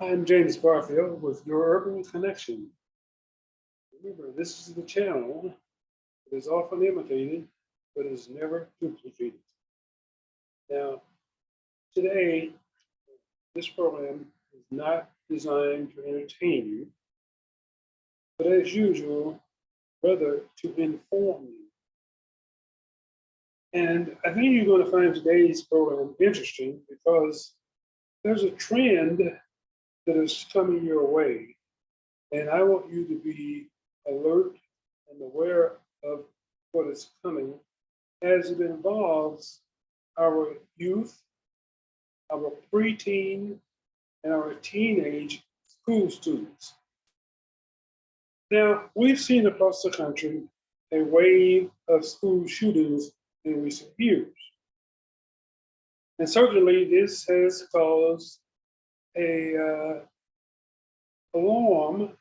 I'm James Barfield with Your Urban Connection. Remember, this is the channel that is often imitated, but is never duplicated. Now, today, this program is not designed to entertain you, but as usual, rather to inform you. And I think you're going to find today's program interesting because there's a trend that is coming your way. And I want you to be alert and aware of what is coming as it involves our youth, our preteen, and our teenage school students. Now, we've seen across the country a wave of school shootings in recent years. And certainly this has caused a alarm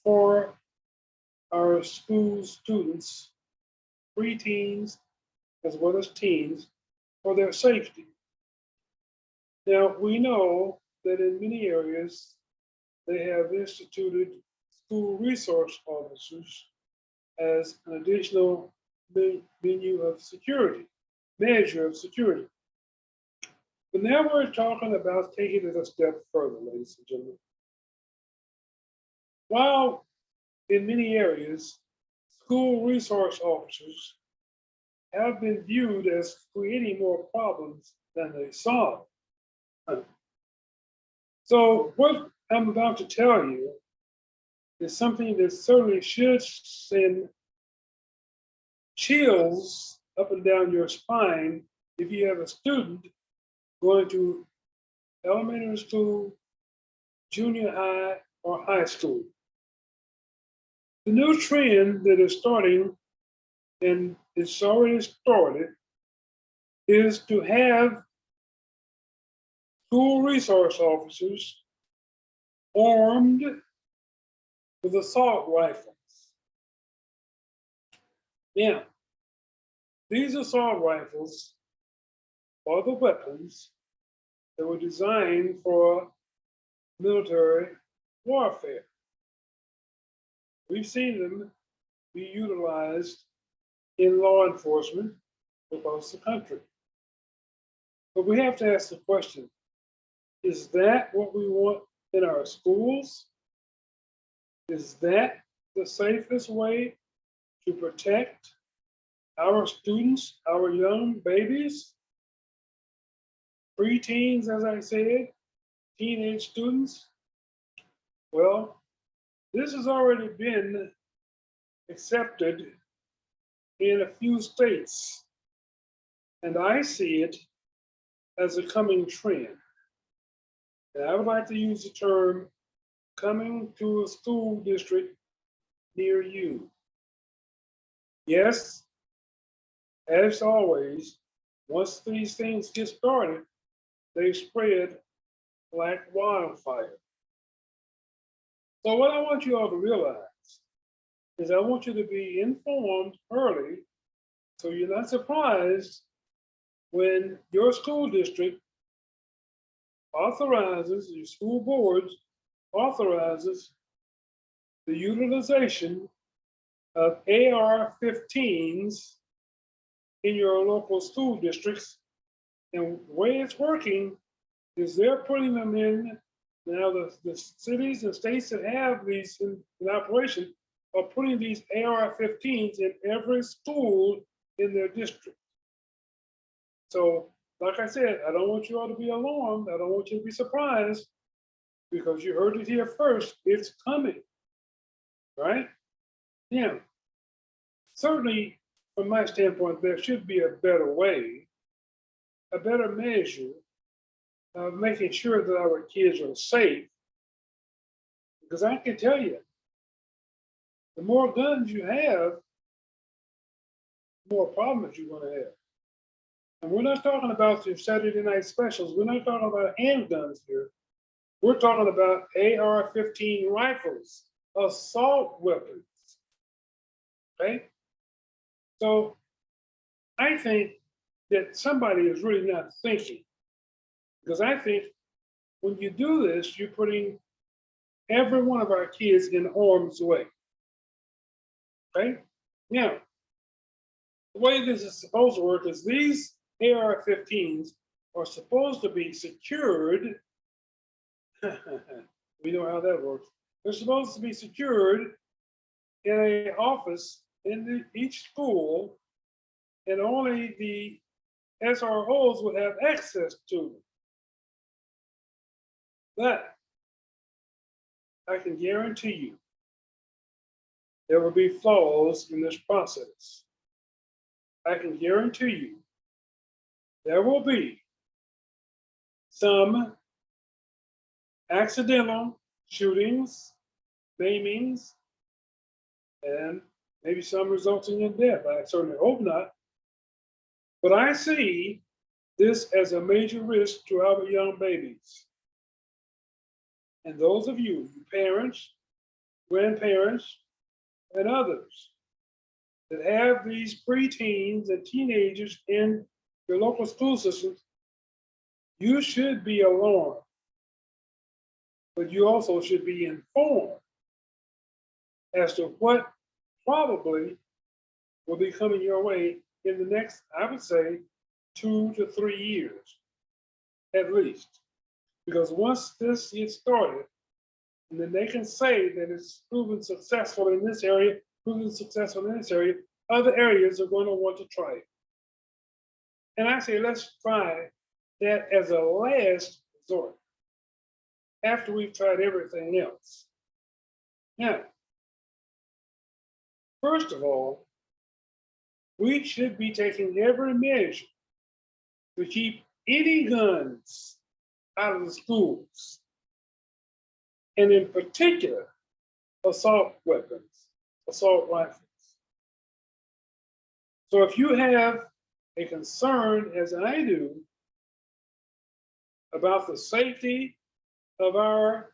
for our school students, preteens, as well as teens, for their safety. Now, we know that in many areas, they have instituted school resource officers as an additional measure of security. But now we're talking about taking it a step further, ladies and gentlemen. While in many areas, school resource officers have been viewed as creating more problems than they solve. So what I'm about to tell you is something that certainly should send chills up and down your spine if you have a student going to elementary school, junior high, or high school. The new trend that is starting, and it's already started, is to have school resource officers armed with assault rifles. Now, these assault rifles are the weapons that were designed for military warfare. We've seen them be utilized in law enforcement across the country. But we have to ask the question, is that what we want in our schools? Is that the safest way to protect our students, our young babies, preteens, as I said, teenage students? Well, this has already been accepted in a few states, and I see it as a coming trend. And I would like to use the term coming to a school district near you. Yes, as always, once these things get started, they spread like wildfire. So what I want you all to realize is I want you to be informed early so you're not surprised when your school district authorizes, your school board authorizes the utilization of AR-15s in your local school districts. And the way it's working is they're putting them in. Now the cities and states that have these in operation are putting these AR-15s in every school in their district. So, like I said, I don't want you all to be alarmed. I don't want you to be surprised because you heard it here first. It's coming, right? Now, certainly from my standpoint, there should be a better way, a better measure of making sure that our kids are safe. Because I can tell you, the more guns you have, the more problems you're going to have. And we're not talking about your Saturday night specials. We're not talking about handguns here. We're talking about AR-15 rifles, assault weapons. Okay? So I think that somebody is really not thinking, because I think when you do this, you're putting every one of our kids in harm's way. Okay? Now, the way this is supposed to work is these AR-15s are supposed to be secured. We know how that works. They're supposed to be secured in an office in each school, and only the SROs would have access to them. But I can guarantee you there will be flaws in this process. I can guarantee you there will be some accidental shootings, maimings, and maybe some resulting in death. I certainly hope not. But I see this as a major risk to our young babies. And those of you, parents, grandparents, and others that have these preteens and teenagers in your local school systems, you should be alarmed. But you also should be informed as to what probably will be coming your way in the next, I would say, 2 to 3 years, at least. Because once this gets started, and then they can say that it's proven successful in this area, proven successful in this area, other areas are going to want to try it. And I say, let's try that as a last resort after we've tried everything else. Now, first of all, we should be taking every measure to keep any guns out of the schools, and in particular, assault weapons, assault rifles. So if you have a concern, as I do, about the safety of our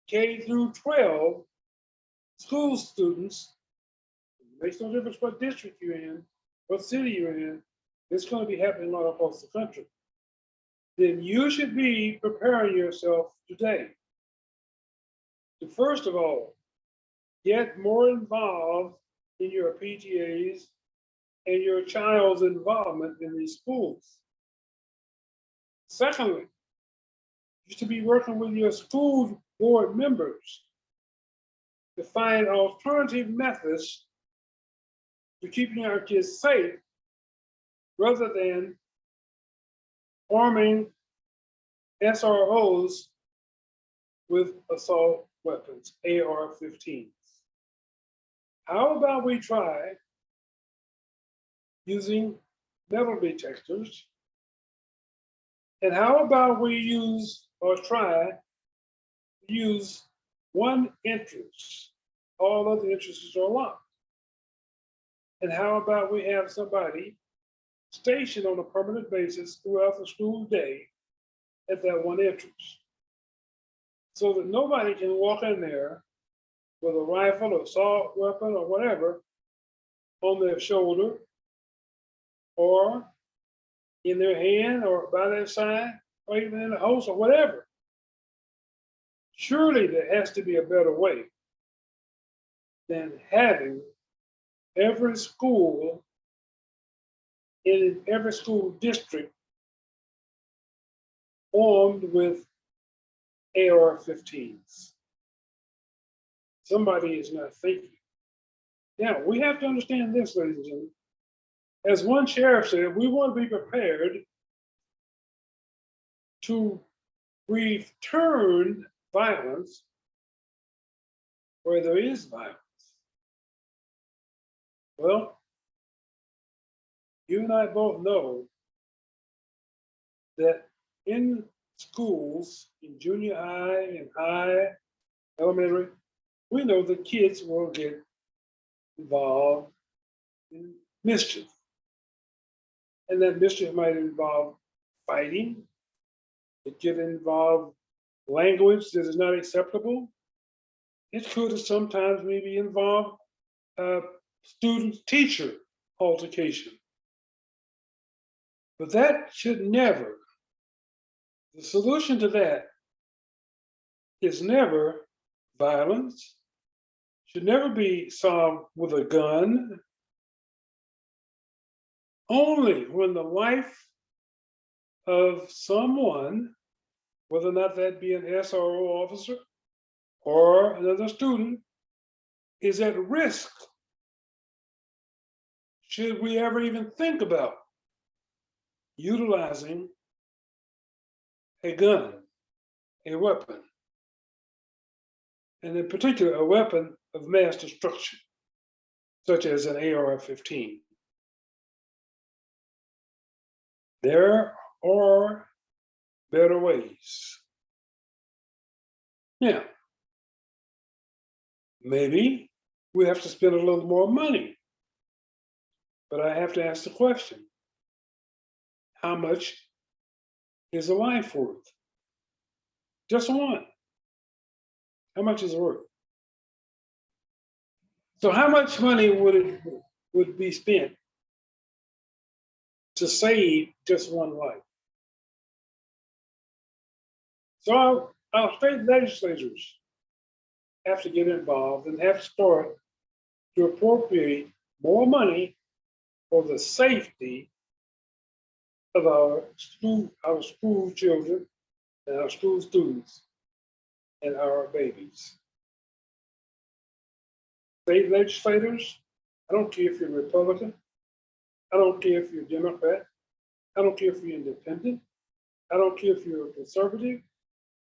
K through 12 school students, it makes no difference what district you're in, what city you're in, it's going to be happening all across the country. Then you should be preparing yourself today to, first of all, get more involved in your PTAs and your child's involvement in these schools. Secondly, you should be working with your school board members to find alternative methods to keeping our kids safe rather than arming SROs with assault weapons, AR-15s. How about we try using metal detectors? And how about we use or try to use one entrance? All other entrances are locked. And how about we have somebody stationed on a permanent basis throughout the school day at that one entrance, so that nobody can walk in there with a rifle or assault weapon or whatever on their shoulder or in their hand or by their side or even in a holster or whatever. Surely there has to be a better way than having every school in every school district armed with AR-15s. Somebody is not thinking. Now, we have to understand this, ladies and gentlemen. As one sheriff said, we want to be prepared to return violence where there is violence. Well, you and I both know that in schools, in junior high and high, elementary, we know the kids will get involved in mischief. And that mischief might involve fighting. It could involve language that is not acceptable. It could sometimes maybe involve student-teacher altercation. But that should never The solution to that is never violence, should never be solved with a gun. Only when the life of someone, whether or not that be an SRO officer or another student, is at risk, should we ever even think about utilizing a gun, a weapon, and in particular, a weapon of mass destruction, such as an AR-15. There are better ways. Yeah, maybe we have to spend a little more money, but I have to ask the question, how much is a life worth? Just one. How much is it worth? So how much money would be spent to save just one life? So our state legislators have to get involved and have to start to appropriate more money for the safety of our school children and our school students and our babies. State legislators, I don't care if you're Republican, I don't care if you're Democrat, I don't care if you're independent, I don't care if you're conservative,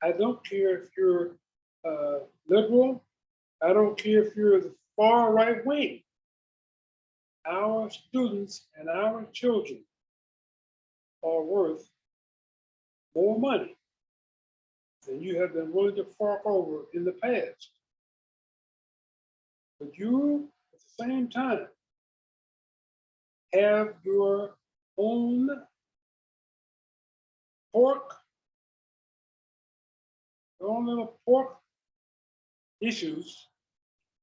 I don't care if you're liberal, I don't care if you're the far right wing. Our students and our children are worth more money than you have been willing to fork over in the past. But you, at the same time, have your own little pork issues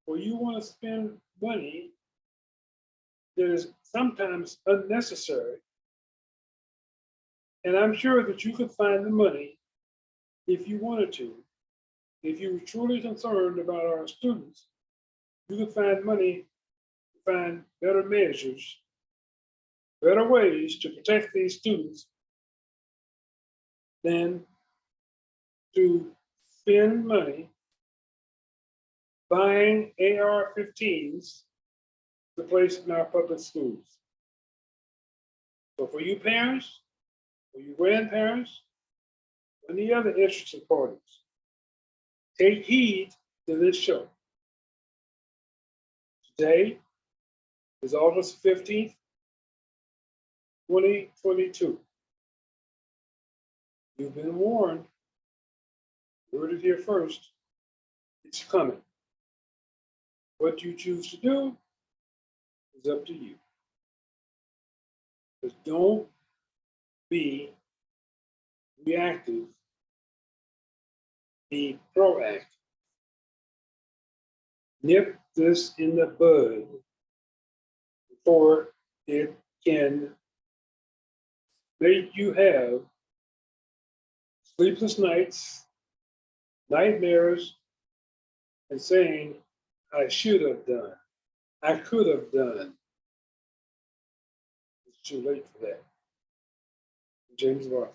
where you want to spend money that is sometimes unnecessary. And I'm sure that you could find the money if you wanted to. If you were truly concerned about our students, you could find money to find better measures, better ways to protect these students than to spend money buying AR-15s to place in our public schools. So for you parents, for you grandparents, and the other interested parties, take heed to this show. Today is August 15th, 2022. You've been warned. You heard it here first. It's coming. What you choose to do is up to you. But don't be reactive, be proactive. Nip this in the bud before it can make you have sleepless nights, nightmares, and saying, I should have done, I could have done. It's too late for that. James Barker.